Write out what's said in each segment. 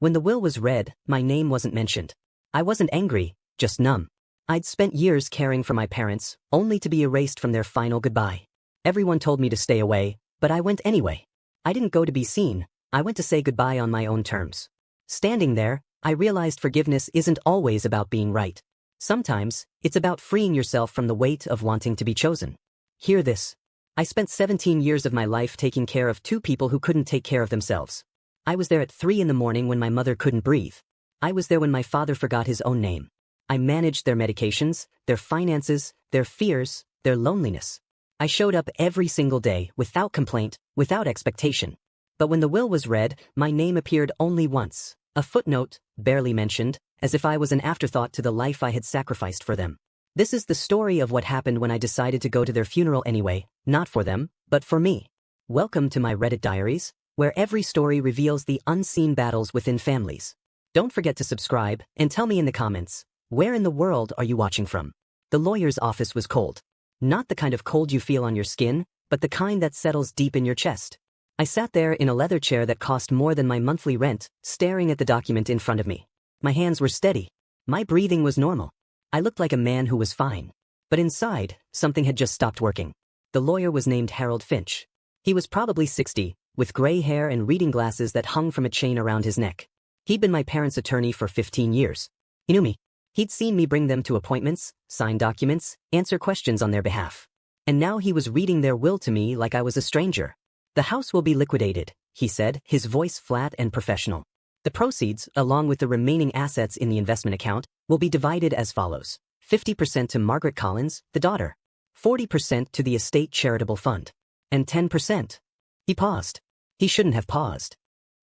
When the will was read, my name wasn't mentioned. I wasn't angry, just numb. I'd spent years caring for my parents, only to be erased from their final goodbye. Everyone told me to stay away, but I went anyway. I didn't go to be seen, I went to say goodbye on my own terms. Standing there, I realized forgiveness isn't always about being right. Sometimes, it's about freeing yourself from the weight of wanting to be chosen. Hear this. I spent 17 years of my life taking care of two people who couldn't take care of themselves. I was there at 3 in the morning when my mother couldn't breathe. I was there when my father forgot his own name. I managed their medications, their finances, their fears, their loneliness. I showed up every single day, without complaint, without expectation. But when the will was read, my name appeared only once. A footnote, barely mentioned, as if I was an afterthought to the life I had sacrificed for them. This is the story of what happened when I decided to go to their funeral anyway, not for them, but for me. Welcome to my Reddit diaries, where every story reveals the unseen battles within families. Don't forget to subscribe, and tell me in the comments, where in the world are you watching from? The lawyer's office was cold. Not the kind of cold you feel on your skin, but the kind that settles deep in your chest. I sat there in a leather chair that cost more than my monthly rent, staring at the document in front of me. My hands were steady. My breathing was normal. I looked like a man who was fine. But inside, something had just stopped working. The lawyer was named Harold Finch. He was probably 60, with gray hair and reading glasses that hung from a chain around his neck. He'd been my parents' attorney for 15 years. He knew me. He'd seen me bring them to appointments, sign documents, answer questions on their behalf. And now he was reading their will to me like I was a stranger. The house will be liquidated, he said, his voice flat and professional. The proceeds, along with the remaining assets in the investment account, will be divided as follows. 50% to Margaret Collins, the daughter. 40% to the estate charitable fund. And 10%. He paused. He shouldn't have paused.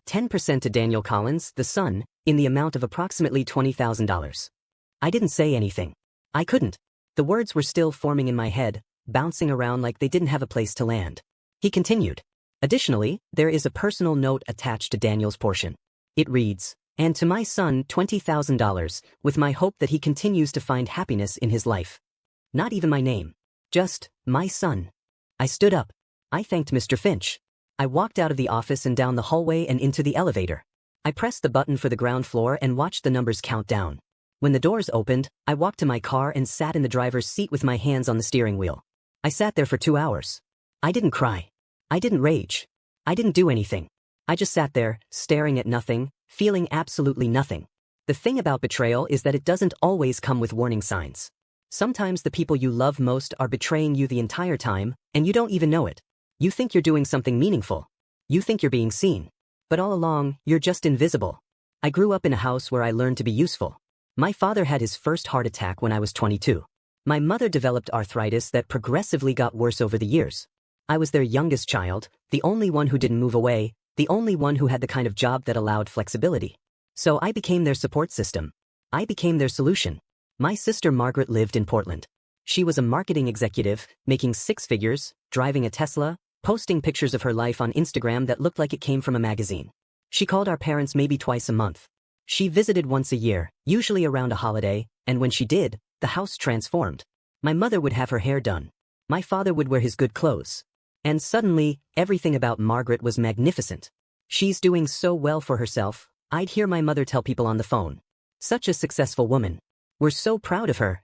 10% to Daniel Collins, the son, in the amount of approximately $20,000. I didn't say anything. I couldn't. The words were still forming in my head, bouncing around like they didn't have a place to land. He continued. Additionally, there is a personal note attached to Daniel's portion. It reads, and to my son $20,000, with my hope that he continues to find happiness in his life. Not even my name. Just, my son. I stood up. I thanked Mr. Finch. I walked out of the office and down the hallway and into the elevator. I pressed the button for the ground floor and watched the numbers count down. When the doors opened, I walked to my car and sat in the driver's seat with my hands on the steering wheel. I sat there for 2 hours. I didn't cry. I didn't rage. I didn't do anything. I just sat there, staring at nothing, feeling absolutely nothing. The thing about betrayal is that it doesn't always come with warning signs. Sometimes the people you love most are betraying you the entire time, and you don't even know it. You think you're doing something meaningful. You think you're being seen. But all along, you're just invisible. I grew up in a house where I learned to be useful. My father had his first heart attack when I was 22. My mother developed arthritis that progressively got worse over the years. I was their youngest child, the only one who didn't move away, the only one who had the kind of job that allowed flexibility. So I became their support system. I became their solution. My sister Margaret lived in Portland. She was a marketing executive, making 6 figures, driving a Tesla, posting pictures of her life on Instagram that looked like it came from a magazine. She called our parents maybe twice a month. She visited once a year, usually around a holiday, and when she did, the house transformed. My mother would have her hair done. My father would wear his good clothes. And suddenly, everything about Margaret was magnificent. She's doing so well for herself, I'd hear my mother tell people on the phone. Such a successful woman. We're so proud of her.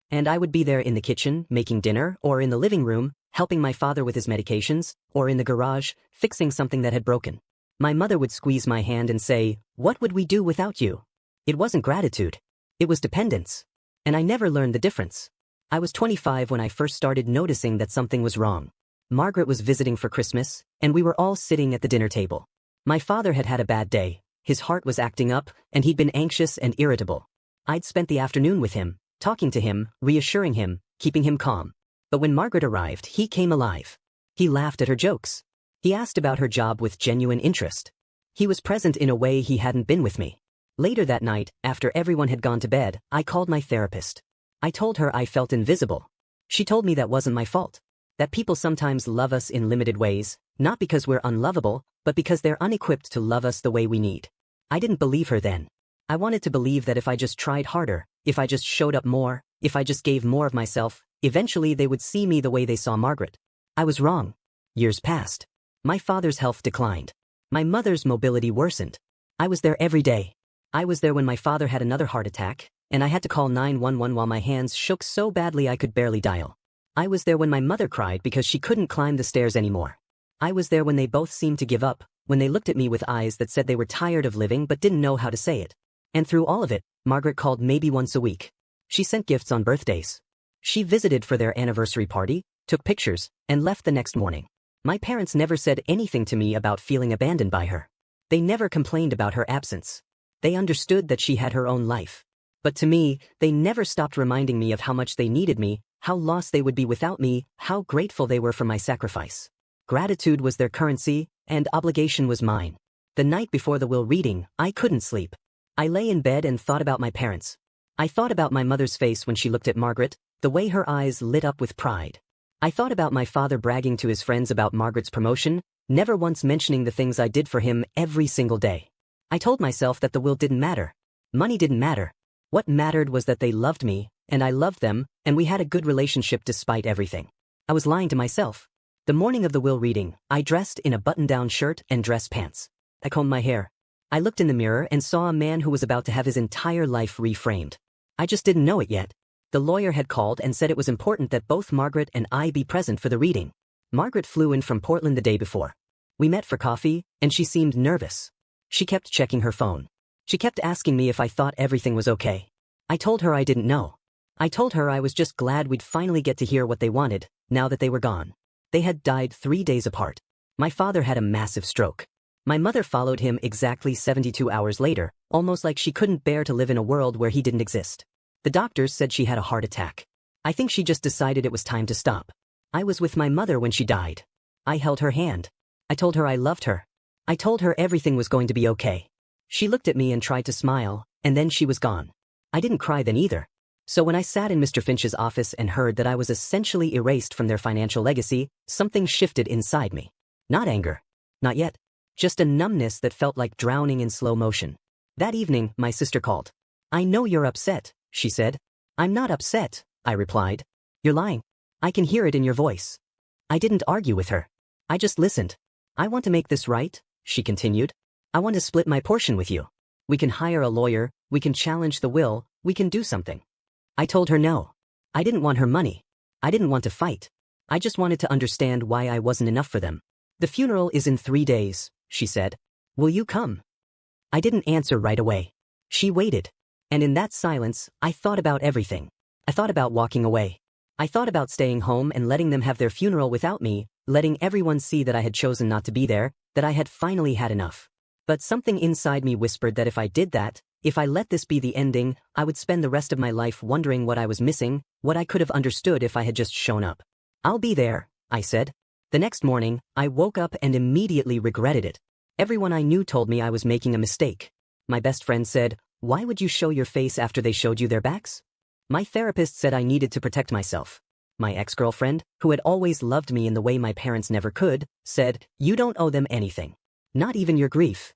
And I would be there in the kitchen, making dinner, or in the living room, helping my father with his medications, or in the garage, fixing something that had broken. My mother would squeeze my hand and say, "What would we do without you?" It wasn't gratitude. It was dependence. And I never learned the difference. I was 25 when I first started noticing that something was wrong. Margaret was visiting for Christmas, and we were all sitting at the dinner table. My father had had a bad day, his heart was acting up, and he'd been anxious and irritable. I'd spent the afternoon with him, talking to him, reassuring him, keeping him calm. But when Margaret arrived, he came alive. He laughed at her jokes. He asked about her job with genuine interest. He was present in a way he hadn't been with me. Later that night, after everyone had gone to bed, I called my therapist. I told her I felt invisible. She told me that wasn't my fault. That people sometimes love us in limited ways, not because we're unlovable, but because they're unequipped to love us the way we need. I didn't believe her then. I wanted to believe that if I just tried harder, if I just showed up more, if I just gave more of myself, eventually they would see me the way they saw Margaret. I was wrong. Years passed. My father's health declined. My mother's mobility worsened. I was there every day. I was there when my father had another heart attack, and I had to call 911 while my hands shook so badly I could barely dial. I was there when my mother cried because she couldn't climb the stairs anymore. I was there when they both seemed to give up, when they looked at me with eyes that said they were tired of living but didn't know how to say it. And through all of it, Margaret called maybe once a week. She sent gifts on birthdays. She visited for their anniversary party, took pictures, and left the next morning. My parents never said anything to me about feeling abandoned by her. They never complained about her absence. They understood that she had her own life. But to me, they never stopped reminding me of how much they needed me, how lost they would be without me, how grateful they were for my sacrifice. Gratitude was their currency, and obligation was mine. The night before the will reading, I couldn't sleep. I lay in bed and thought about my parents. I thought about my mother's face when she looked at Margaret, the way her eyes lit up with pride. I thought about my father bragging to his friends about Margaret's promotion, never once mentioning the things I did for him every single day. I told myself that the will didn't matter. Money didn't matter. What mattered was that they loved me, and I loved them, and we had a good relationship despite everything. I was lying to myself. The morning of the will reading, I dressed in a button-down shirt and dress pants. I combed my hair. I looked in the mirror and saw a man who was about to have his entire life reframed. I just didn't know it yet. The lawyer had called and said it was important that both Margaret and I be present for the reading. Margaret flew in from Portland the day before. We met for coffee, and she seemed nervous. She kept checking her phone. She kept asking me if I thought everything was okay. I told her I didn't know. I told her I was just glad we'd finally get to hear what they wanted, now that they were gone. They had died 3 days apart. My father had a massive stroke. My mother followed him exactly 72 hours later, almost like she couldn't bear to live in a world where he didn't exist. The doctors said she had a heart attack. I think she just decided it was time to stop. I was with my mother when she died. I held her hand. I told her I loved her. I told her everything was going to be okay. She looked at me and tried to smile, and then she was gone. I didn't cry then either. So when I sat in Mr. Finch's office and heard that I was essentially erased from their financial legacy, something shifted inside me. Not anger. Not yet. Just a numbness that felt like drowning in slow motion. That evening, my sister called. "I know you're upset," she said. "I'm not upset," I replied. "You're lying. I can hear it in your voice." I didn't argue with her. I just listened. "I want to make this right," she continued. "I want to split my portion with you. We can hire a lawyer, we can challenge the will, we can do something." I told her no. I didn't want her money. I didn't want to fight. I just wanted to understand why I wasn't enough for them. "The funeral is in 3 days," she said. "Will you come?" I didn't answer right away. She waited. And in that silence, I thought about everything. I thought about walking away. I thought about staying home and letting them have their funeral without me, letting everyone see that I had chosen not to be there, that I had finally had enough. But something inside me whispered that if I did that, if I let this be the ending, I would spend the rest of my life wondering what I was missing, what I could have understood if I had just shown up. "I'll be there," I said. The next morning, I woke up and immediately regretted it. Everyone I knew told me I was making a mistake. My best friend said, "Why would you show your face after they showed you their backs?" My therapist said I needed to protect myself. My ex-girlfriend, who had always loved me in the way my parents never could, said, "You don't owe them anything. Not even your grief."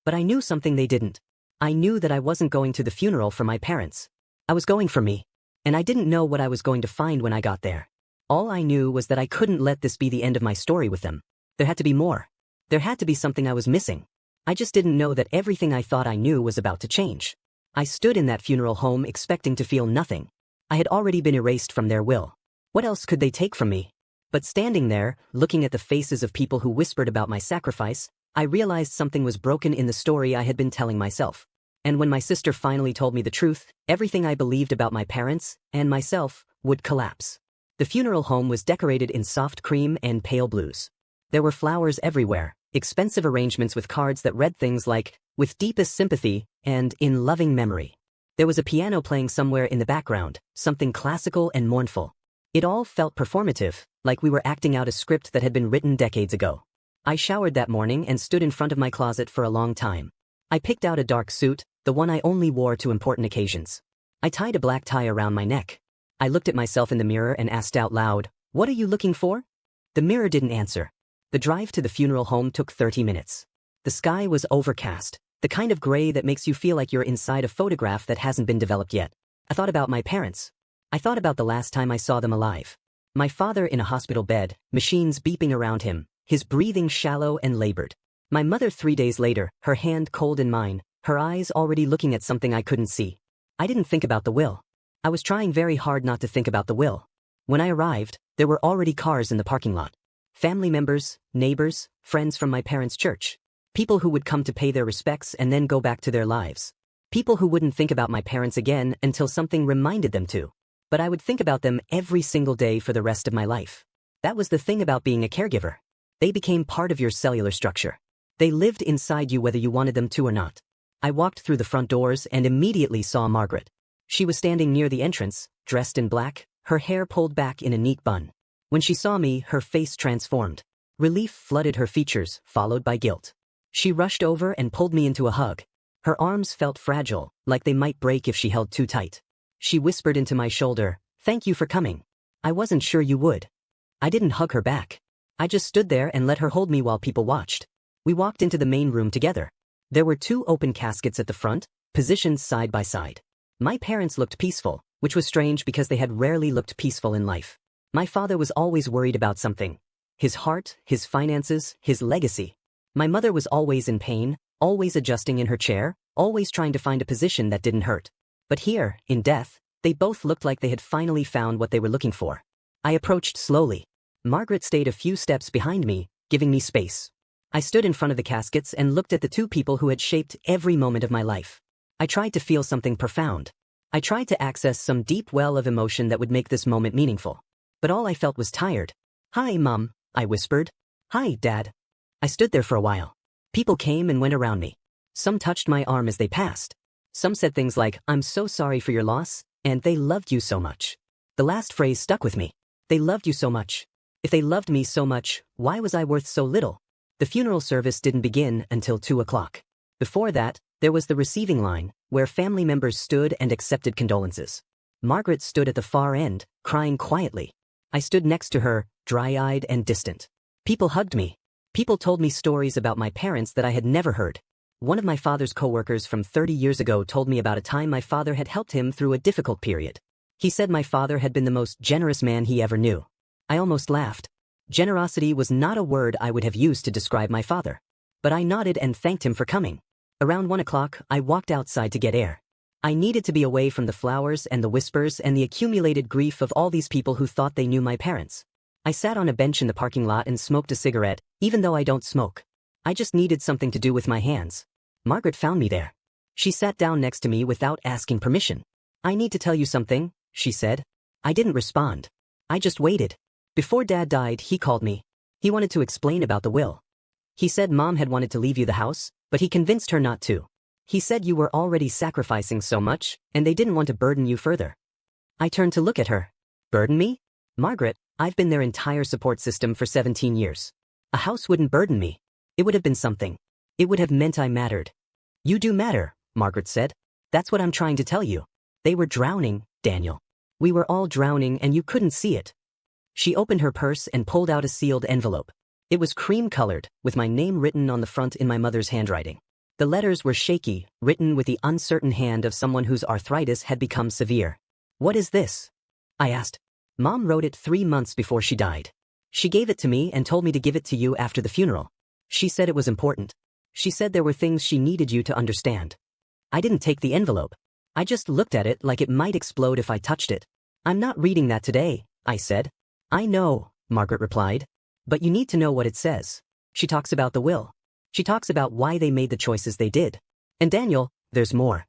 But I knew something they didn't. I knew that I wasn't going to the funeral for my parents. I was going for me. And I didn't know what I was going to find when I got there. All I knew was that I couldn't let this be the end of my story with them. There had to be more. There had to be something I was missing. I just didn't know that everything I thought I knew was about to change. I stood in that funeral home expecting to feel nothing. I had already been erased from their will. What else could they take from me? But standing there, looking at the faces of people who whispered about my sacrifice, I realized something was broken in the story I had been telling myself. And when my sister finally told me the truth, everything I believed about my parents, and myself, would collapse. The funeral home was decorated in soft cream and pale blues. There were flowers everywhere, expensive arrangements with cards that read things like, "With deepest sympathy," and "In loving memory." There was a piano playing somewhere in the background, something classical and mournful. It all felt performative, like we were acting out a script that had been written decades ago. I showered that morning and stood in front of my closet for a long time. I picked out a dark suit, the one I only wore to important occasions. I tied a black tie around my neck. I looked at myself in the mirror and asked out loud, "What are you looking for?" The mirror didn't answer. The drive to the funeral home took 30 minutes. The sky was overcast, the kind of gray that makes you feel like you're inside a photograph that hasn't been developed yet. I thought about my parents. I thought about the last time I saw them alive. My father in a hospital bed, machines beeping around him, his breathing shallow and labored. My mother 3 days later, her hand cold in mine, her eyes already looking at something I couldn't see. I didn't think about the will. I was trying very hard not to think about the will. When I arrived, there were already cars in the parking lot. Family members, neighbors, friends from my parents' church. People who would come to pay their respects and then go back to their lives. People who wouldn't think about my parents again until something reminded them to. But I would think about them every single day for the rest of my life. That was the thing about being a caregiver. They became part of your cellular structure. They lived inside you whether you wanted them to or not. I walked through the front doors and immediately saw Margaret. She was standing near the entrance, dressed in black, her hair pulled back in a neat bun. When she saw me, her face transformed. Relief flooded her features, followed by guilt. She rushed over and pulled me into a hug. Her arms felt fragile, like they might break if she held too tight. She whispered into my shoulder, "Thank you for coming. I wasn't sure you would." I didn't hug her back. I just stood there and let her hold me while people watched. We walked into the main room together. There were 2 open caskets at the front, positioned side by side. My parents looked peaceful, which was strange because they had rarely looked peaceful in life. My father was always worried about something. His heart, his finances, his legacy. My mother was always in pain, always adjusting in her chair, always trying to find a position that didn't hurt. But here, in death, they both looked like they had finally found what they were looking for. I approached slowly. Margaret stayed a few steps behind me, giving me space. I stood in front of the caskets and looked at the 2 people who had shaped every moment of my life. I tried to feel something profound. I tried to access some deep well of emotion that would make this moment meaningful. But all I felt was tired. "Hi, Mom," I whispered. "Hi, Dad." I stood there for a while. People came and went around me. Some touched my arm as they passed. Some said things like, "I'm so sorry for your loss," and "They loved you so much." The last phrase stuck with me. They loved you so much. If they loved me so much, why was I worth so little? The funeral service didn't begin until 2 o'clock. Before that, there was the receiving line, where family members stood and accepted condolences. Margaret stood at the far end, crying quietly. I stood next to her, dry-eyed and distant. People hugged me. People told me stories about my parents that I had never heard. One of my father's co-workers from 30 years ago told me about a time my father had helped him through a difficult period. He said my father had been the most generous man he ever knew. I almost laughed. Generosity was not a word I would have used to describe my father. But I nodded and thanked him for coming. Around 1 o'clock, I walked outside to get air. I needed to be away from the flowers and the whispers and the accumulated grief of all these people who thought they knew my parents. I sat on a bench in the parking lot and smoked a cigarette, even though I don't smoke. I just needed something to do with my hands. Margaret found me there. She sat down next to me without asking permission. "I need to tell you something," she said. I didn't respond. I just waited. Before Dad died, he called me. He wanted to explain about the will. He said Mom had wanted to leave you the house, but he convinced her not to. He said you were already sacrificing so much, and they didn't want to burden you further. I turned to look at her. Burden me? Margaret, I've been their entire support system for 17 years. A house wouldn't burden me. It would have been something. It would have meant I mattered. You do matter, Margaret said. That's what I'm trying to tell you. They were drowning, Daniel. We were all drowning and you couldn't see it. She opened her purse and pulled out a sealed envelope. It was cream-colored, with my name written on the front in my mother's handwriting. The letters were shaky, written with the uncertain hand of someone whose arthritis had become severe. "What is this?" I asked. Mom wrote it 3 months before she died. She gave it to me and told me to give it to you after the funeral. She said it was important. She said there were things she needed you to understand. I didn't take the envelope. I just looked at it like it might explode if I touched it. "I'm not reading that today," I said. "I know," Margaret replied. "But you need to know what it says." She talks about the will. She talks about why they made the choices they did. And Daniel, there's more.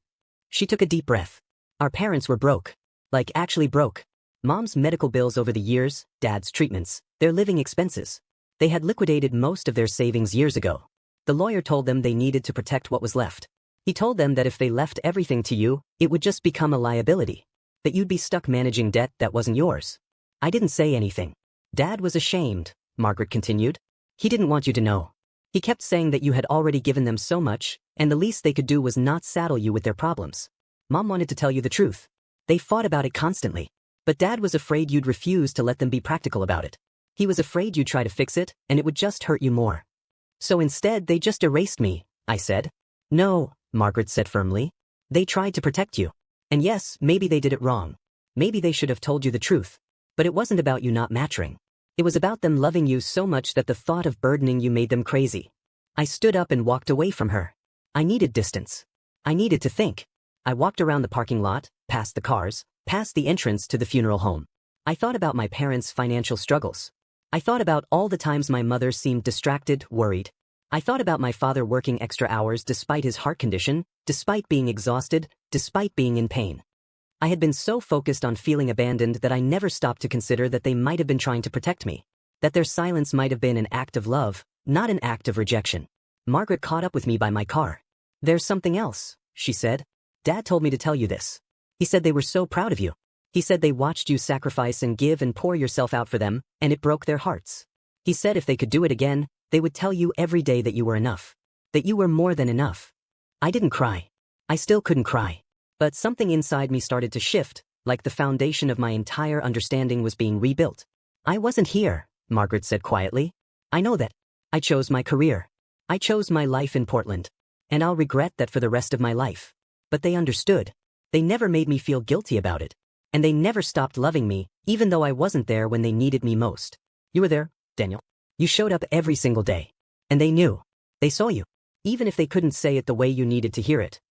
She took a deep breath. Our parents were broke. Like actually broke. Mom's medical bills over the years, Dad's treatments, their living expenses. They had liquidated most of their savings years ago. The lawyer told them they needed to protect what was left. He told them that if they left everything to you, it would just become a liability. That you'd be stuck managing debt that wasn't yours. I didn't say anything. Dad was ashamed, Margaret continued. He didn't want you to know. He kept saying that you had already given them so much, and the least they could do was not saddle you with their problems. Mom wanted to tell you the truth. They fought about it constantly. But Dad was afraid you'd refuse to let them be practical about it. He was afraid you'd try to fix it, and it would just hurt you more. So instead, they just erased me, I said. No, Margaret said firmly. They tried to protect you. And yes, maybe they did it wrong. Maybe they should have told you the truth. But it wasn't about you not maturing. It was about them loving you so much that the thought of burdening you made them crazy. I stood up and walked away from her. I needed distance. I needed to think. I walked around the parking lot, past the cars, past the entrance to the funeral home. I thought about my parents' financial struggles. I thought about all the times my mother seemed distracted, worried. I thought about my father working extra hours despite his heart condition, despite being exhausted, despite being in pain. I had been so focused on feeling abandoned that I never stopped to consider that they might have been trying to protect me. That their silence might have been an act of love, not an act of rejection. Margaret caught up with me by my car. "There's something else," she said. "Dad told me to tell you this. He said they were so proud of you. He said they watched you sacrifice and give and pour yourself out for them, and it broke their hearts. He said if they could do it again, they would tell you every day that you were enough. That you were more than enough." I didn't cry. I still couldn't cry. But something inside me started to shift, like the foundation of my entire understanding was being rebuilt. "I wasn't here," Margaret said quietly. "I know that. I chose my career. I chose my life in Portland. And I'll regret that for the rest of my life. But they understood. They never made me feel guilty about it. And they never stopped loving me, even though I wasn't there when they needed me most. You were there, Daniel. You showed up every single day. And they knew. They saw you. Even if they couldn't say it the way you needed to hear it."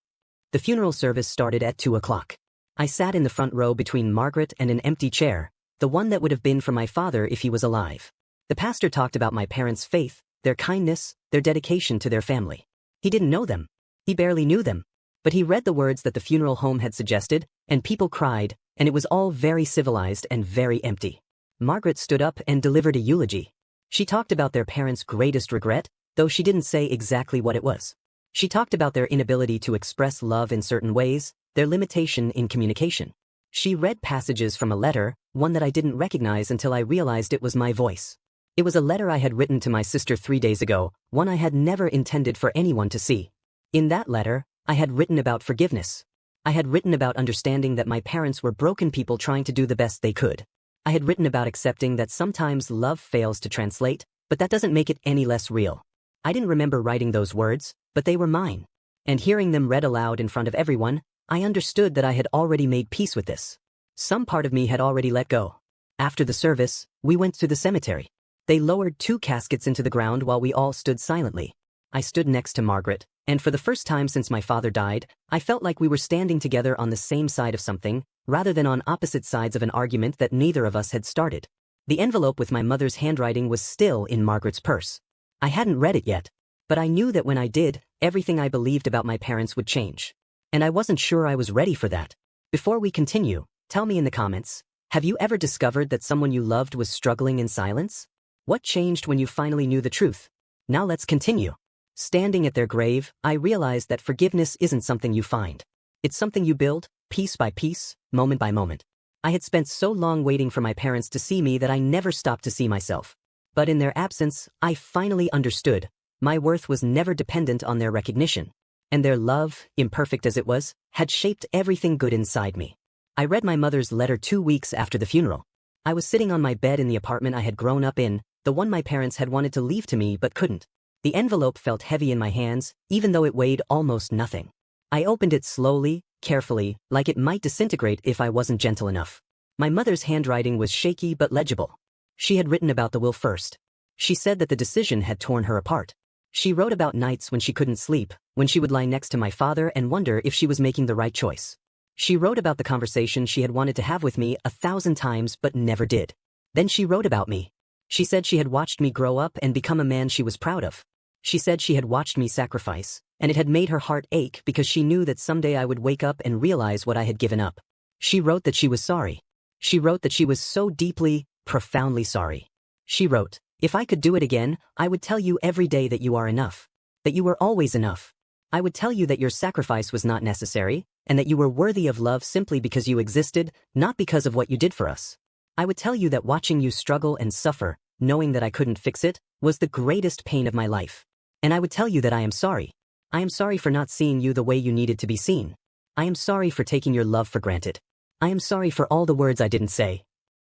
The funeral service started at 2 o'clock. I sat in the front row between Margaret and an empty chair, the one that would have been for my father if he was alive. The pastor talked about my parents' faith, their kindness, their dedication to their family. He didn't know them. He barely knew them. But he read the words that the funeral home had suggested, and people cried, and it was all very civilized and very empty. Margaret stood up and delivered a eulogy. She talked about their parents' greatest regret, though she didn't say exactly what it was. She talked about their inability to express love in certain ways, their limitation in communication. She read passages from a letter, one that I didn't recognize until I realized it was my voice. It was a letter I had written to my sister 3 days ago, one I had never intended for anyone to see. In that letter, I had written about forgiveness. I had written about understanding that my parents were broken people trying to do the best they could. I had written about accepting that sometimes love fails to translate, but that doesn't make it any less real. I didn't remember writing those words, but they were mine. And hearing them read aloud in front of everyone, I understood that I had already made peace with this. Some part of me had already let go. After the service, we went to the cemetery. They lowered 2 caskets into the ground while we all stood silently. I stood next to Margaret, and for the first time since my father died, I felt like we were standing together on the same side of something, rather than on opposite sides of an argument that neither of us had started. The envelope with my mother's handwriting was still in Margaret's purse. I hadn't read it yet, but I knew that when I did, everything I believed about my parents would change. And I wasn't sure I was ready for that. Before we continue, tell me in the comments, have you ever discovered that someone you loved was struggling in silence? What changed when you finally knew the truth? Now let's continue. Standing at their grave, I realized that forgiveness isn't something you find. It's something you build, piece by piece, moment by moment. I had spent so long waiting for my parents to see me that I never stopped to see myself. But in their absence, I finally understood. My worth was never dependent on their recognition. And their love, imperfect as it was, had shaped everything good inside me. I read my mother's letter 2 weeks after the funeral. I was sitting on my bed in the apartment I had grown up in, the one my parents had wanted to leave to me but couldn't. The envelope felt heavy in my hands, even though it weighed almost nothing. I opened it slowly, carefully, like it might disintegrate if I wasn't gentle enough. My mother's handwriting was shaky but legible. She had written about the will first. She said that the decision had torn her apart. She wrote about nights when she couldn't sleep, when she would lie next to my father and wonder if she was making the right choice. She wrote about the conversation she had wanted to have with me 1,000 times but never did. Then she wrote about me. She said she had watched me grow up and become a man she was proud of. She said she had watched me sacrifice, and it had made her heart ache because she knew that someday I would wake up and realize what I had given up. She wrote that she was sorry. She wrote that she was so deeply, profoundly sorry. She wrote, "If I could do it again, I would tell you every day that you are enough. That you were always enough. I would tell you that your sacrifice was not necessary, and that you were worthy of love simply because you existed, not because of what you did for us. I would tell you that watching you struggle and suffer, knowing that I couldn't fix it, was the greatest pain of my life. And I would tell you that I am sorry. I am sorry for not seeing you the way you needed to be seen. I am sorry for taking your love for granted. I am sorry for all the words I didn't say."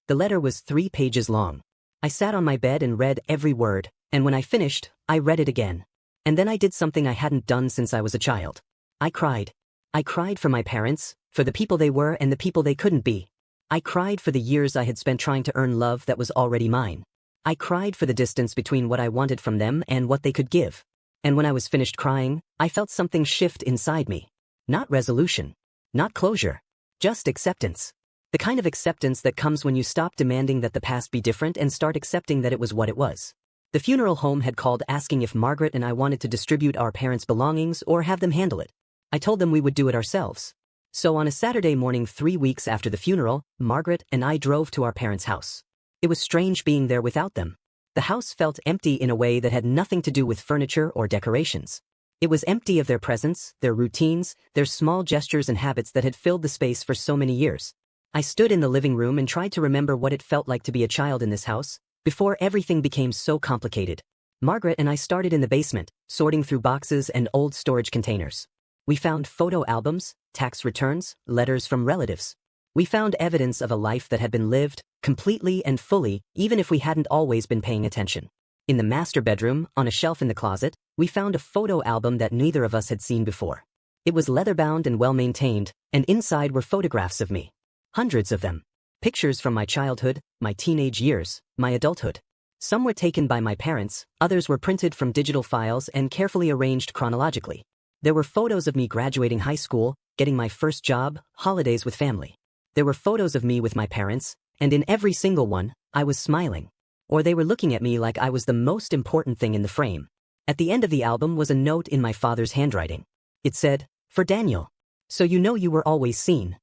The letter was 3 pages long. I sat on my bed and read every word, and when I finished, I read it again. And then I did something I hadn't done since I was a child. I cried. I cried for my parents, for the people they were and the people they couldn't be. I cried for the years I had spent trying to earn love that was already mine. I cried for the distance between what I wanted from them and what they could give. And when I was finished crying, I felt something shift inside me. Not resolution. Not closure. Just acceptance. The kind of acceptance that comes when you stop demanding that the past be different and start accepting that it was what it was. The funeral home had called asking if Margaret and I wanted to distribute our parents' belongings or have them handle it. I told them we would do it ourselves. So on a Saturday morning 3 weeks after the funeral, Margaret and I drove to our parents' house. It was strange being there without them. The house felt empty in a way that had nothing to do with furniture or decorations. It was empty of their presence, their routines, their small gestures and habits that had filled the space for so many years. I stood in the living room and tried to remember what it felt like to be a child in this house, before everything became so complicated. Margaret and I started in the basement, sorting through boxes and old storage containers. We found photo albums, tax returns, letters from relatives. We found evidence of a life that had been lived, completely and fully, even if we hadn't always been paying attention. In the master bedroom, on a shelf in the closet, we found a photo album that neither of us had seen before. It was leather-bound and well-maintained, and inside were photographs of me. Hundreds of them. Pictures from my childhood, my teenage years, my adulthood. Some were taken by my parents, others were printed from digital files and carefully arranged chronologically. There were photos of me graduating high school, getting my first job, holidays with family. There were photos of me with my parents, and in every single one, I was smiling. Or they were looking at me like I was the most important thing in the frame. At the end of the album was a note in my father's handwriting. It said, "For Daniel. So you know you were always seen."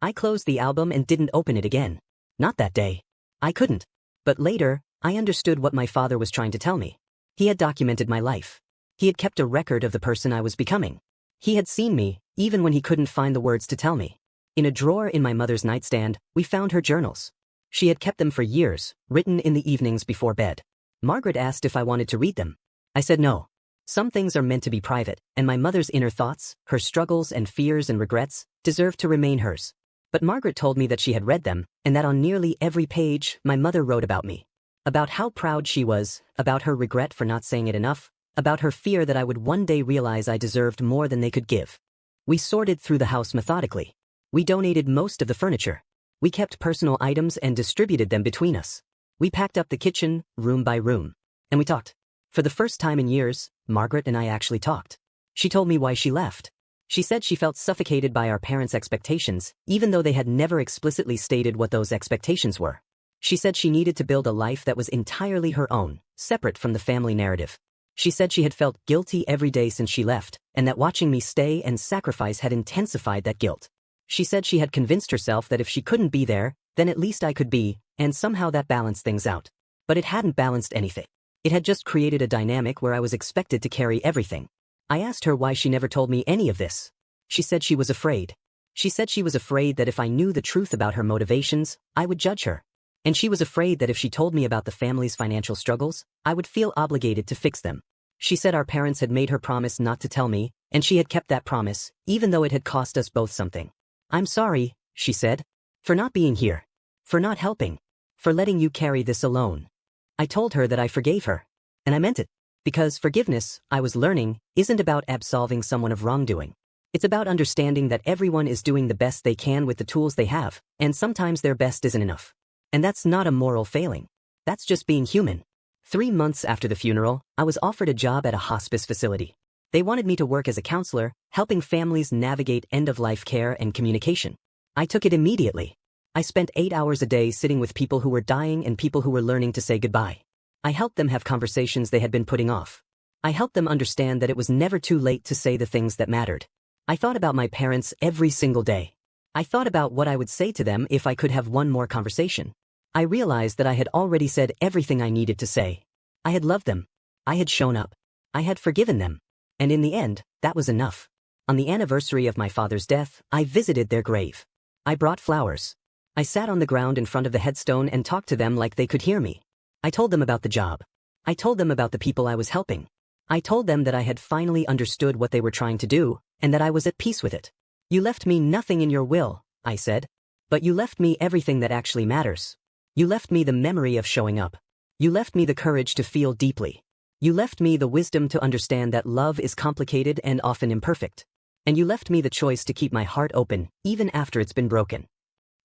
I closed the album and didn't open it again. Not that day. I couldn't. But later, I understood what my father was trying to tell me. He had documented my life. He had kept a record of the person I was becoming. He had seen me, even when he couldn't find the words to tell me. In a drawer in my mother's nightstand, we found her journals. She had kept them for years, written in the evenings before bed. Margaret asked if I wanted to read them. I said no. Some things are meant to be private, and my mother's inner thoughts, her struggles and fears and regrets, deserve to remain hers. But Margaret told me that she had read them, and that on nearly every page, my mother wrote about me. About how proud she was, about her regret for not saying it enough, about her fear that I would one day realize I deserved more than they could give. We sorted through the house methodically. We donated most of the furniture. We kept personal items and distributed them between us. We packed up the kitchen, room by room. And we talked. For the first time in years, Margaret and I actually talked. She told me why she left. She said she felt suffocated by our parents' expectations, even though they had never explicitly stated what those expectations were. She said she needed to build a life that was entirely her own, separate from the family narrative. She said she had felt guilty every day since she left, and that watching me stay and sacrifice had intensified that guilt. She said she had convinced herself that if she couldn't be there, then at least I could be, and somehow that balanced things out. But it hadn't balanced anything. It had just created a dynamic where I was expected to carry everything. I asked her why she never told me any of this. She said she was afraid. She said she was afraid that if I knew the truth about her motivations, I would judge her. And she was afraid that if she told me about the family's financial struggles, I would feel obligated to fix them. She said our parents had made her promise not to tell me, and she had kept that promise, even though it had cost us both something. "I'm sorry," she said, "for not being here. For not helping. For letting you carry this alone." I told her that I forgave her. And I meant it. Because forgiveness, I was learning, isn't about absolving someone of wrongdoing. It's about understanding that everyone is doing the best they can with the tools they have, and sometimes their best isn't enough. And that's not a moral failing. That's just being human. 3 months after the funeral, I was offered a job at a hospice facility. They wanted me to work as a counselor, helping families navigate end-of-life care and communication. I took it immediately. I spent 8 hours a day sitting with people who were dying and people who were learning to say goodbye. I helped them have conversations they had been putting off. I helped them understand that it was never too late to say the things that mattered. I thought about my parents every single day. I thought about what I would say to them if I could have one more conversation. I realized that I had already said everything I needed to say. I had loved them. I had shown up. I had forgiven them. And in the end, that was enough. On the anniversary of my father's death, I visited their grave. I brought flowers. I sat on the ground in front of the headstone and talked to them like they could hear me. I told them about the job. I told them about the people I was helping. I told them that I had finally understood what they were trying to do, and that I was at peace with it. "You left me nothing in your will," I said. "But you left me everything that actually matters. You left me the memory of showing up. You left me the courage to feel deeply. You left me the wisdom to understand that love is complicated and often imperfect. And you left me the choice to keep my heart open, even after it's been broken."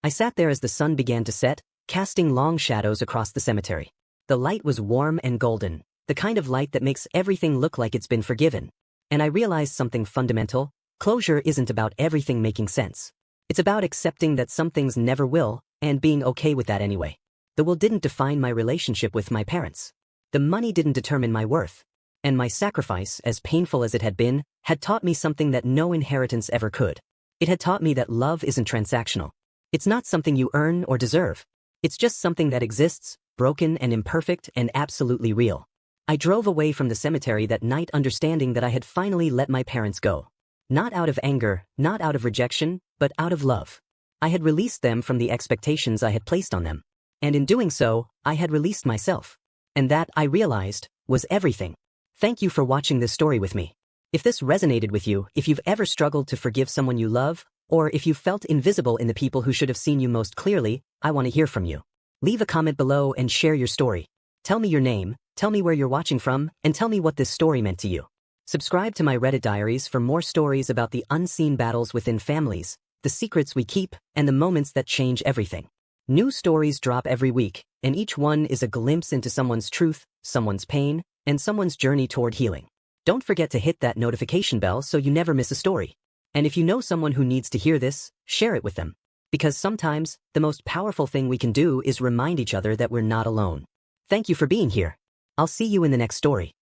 I sat there as the sun began to set, casting long shadows across the cemetery. The light was warm and golden, the kind of light that makes everything look like it's been forgiven. And I realized something fundamental: closure isn't about everything making sense. It's about accepting that some things never will, and being okay with that anyway. The will didn't define my relationship with my parents. The money didn't determine my worth. And my sacrifice, as painful as it had been, had taught me something that no inheritance ever could. It had taught me that love isn't transactional. It's not something you earn or deserve. It's just something that exists, broken and imperfect and absolutely real. I drove away from the cemetery that night understanding that I had finally let my parents go. Not out of anger, not out of rejection, but out of love. I had released them from the expectations I had placed on them. And in doing so, I had released myself. And that, I realized, was everything. Thank you for watching this story with me. If this resonated with you, if you've ever struggled to forgive someone you love, or if you felt invisible in the people who should have seen you most clearly, I want to hear from you. Leave a comment below and share your story. Tell me your name, tell me where you're watching from, and tell me what this story meant to you. Subscribe to my Reddit diaries for more stories about the unseen battles within families, the secrets we keep, and the moments that change everything. New stories drop every week, and each one is a glimpse into someone's truth, someone's pain, and someone's journey toward healing. Don't forget to hit that notification bell so you never miss a story. And if you know someone who needs to hear this, share it with them. Because sometimes, the most powerful thing we can do is remind each other that we're not alone. Thank you for being here. I'll see you in the next story.